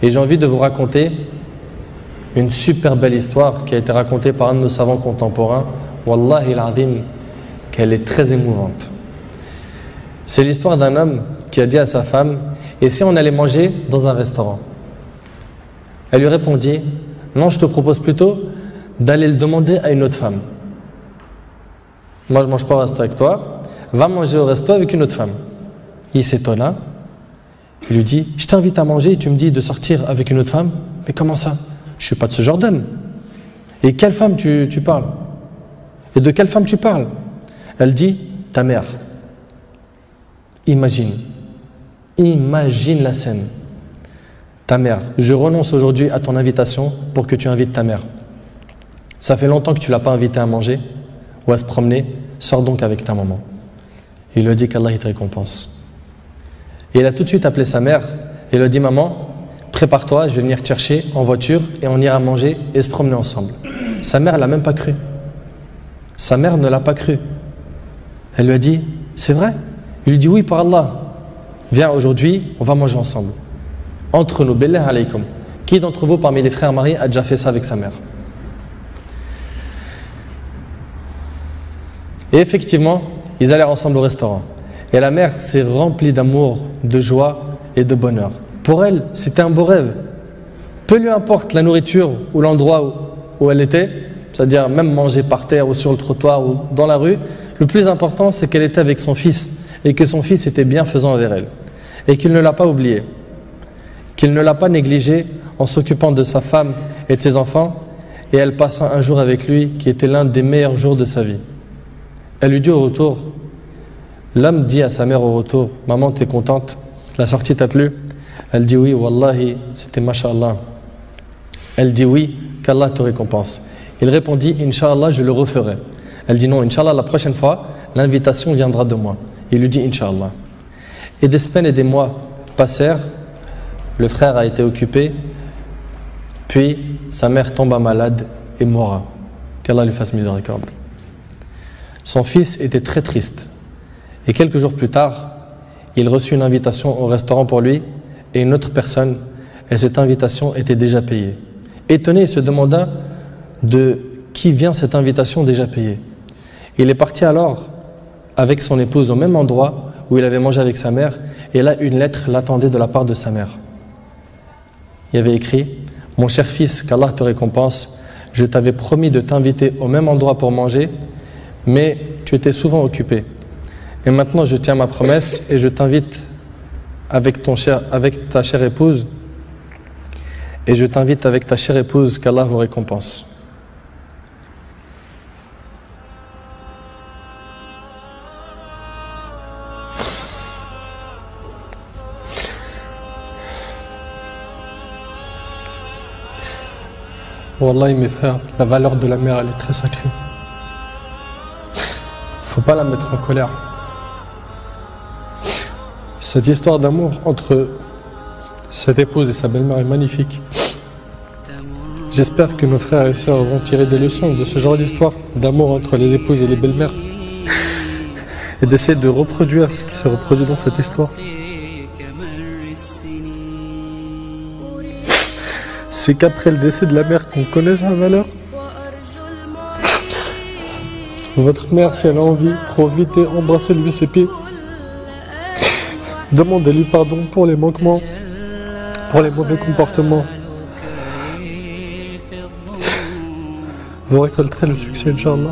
Et j'ai envie de vous raconter une super belle histoire qui a été racontée par un de nos savants contemporains. Wallahi al-azim, qu'elle est très émouvante. C'est l'histoire d'un homme qui a dit à sa femme: et si on allait manger dans un restaurant? Elle lui répondit: non, je te propose plutôt d'aller le demander à une autre femme. Moi je ne mange pas au resto avec toi, va manger au resto avec une autre femme. Il s'étonna, il lui dit: je t'invite à manger et tu me dis de sortir avec une autre femme? Mais comment ça? Je ne suis pas de ce genre d'homme. Et quelle femme tu parles? Et de quelle femme tu parles? Elle dit: ta mère. Imagine la scène. Ta mère, je renonce aujourd'hui à ton invitation pour que tu invites ta mère. Ça fait longtemps que tu ne l'as pas invitée à manger ou à se promener, sors donc avec ta maman. Il lui dit qu'Allah te récompense. Et il a tout de suite appelé sa mère et lui a dit: maman, prépare-toi, je vais venir te chercher en voiture et on ira manger et se promener ensemble. Sa mère ne l'a même pas cru. Sa mère ne l'a pas cru. Elle lui a dit: c'est vrai? Il lui dit: oui, par Allah. Viens, aujourd'hui, on va manger ensemble. Entre nous, billah alaykum. Qui d'entre vous, parmi les frères mariés, a déjà fait ça avec sa mère? Et effectivement, ils allèrent ensemble au restaurant. Et la mère s'est remplie d'amour, de joie et de bonheur. Pour elle, c'était un beau rêve. Peu lui importe la nourriture ou l'endroit où elle était, c'est-à-dire même manger par terre ou sur le trottoir ou dans la rue, le plus important, c'est qu'elle était avec son fils et que son fils était bienfaisant envers elle. Et qu'il ne l'a pas oublié, qu'il ne l'a pas négligé en s'occupant de sa femme et de ses enfants, et elle passa un jour avec lui qui était l'un des meilleurs jours de sa vie. Elle lui dit au retour, l'homme dit à sa mère au retour: maman, t'es contente? La sortie t'a plu? Elle dit: oui, wallahi, c'était masha'Allah. Elle dit: oui, qu'Allah te récompense. Il répondit: Inch'Allah, je le referai. Elle dit: non, Inch'Allah, la prochaine fois, l'invitation viendra de moi. Il lui dit: Inch'Allah. Et des semaines et des mois passèrent, le frère a été occupé, puis sa mère tomba malade et mourra. Qu'Allah lui fasse miséricorde. Son fils était très triste. Et quelques jours plus tard, il reçut une invitation au restaurant pour lui et une autre personne, et cette invitation était déjà payée. Étonné, il se demanda de qui vient cette invitation déjà payée. Il est parti alors avec son épouse au même endroit où il avait mangé avec sa mère, et là une lettre l'attendait de la part de sa mère. Il y avait écrit: mon cher fils, qu'Allah te récompense, je t'avais promis de t'inviter au même endroit pour manger, mais tu étais souvent occupé. Et maintenant je tiens ma promesse et je t'invite avec ta chère épouse, et je t'invite avec ta chère épouse, qu'Allah vous récompense. Wallahi mes frères, la valeur de la mère, elle est très sacrée. Faut pas la mettre en colère. Cette histoire d'amour entre cette épouse et sa belle-mère est magnifique. J'espère que nos frères et sœurs vont tirer des leçons de ce genre d'histoire d'amour entre les épouses et les belles-mères et d'essayer de reproduire ce qui s'est reproduit dans cette histoire. C'est qu'après le décès de la mère qu'on connaît sa valeur. Votre mère, si elle a envie, profitez, embrassez-lui ses pieds. Demandez-lui pardon pour les manquements, pour les mauvais comportements. Vous récolterez le succès, Inch'Allah.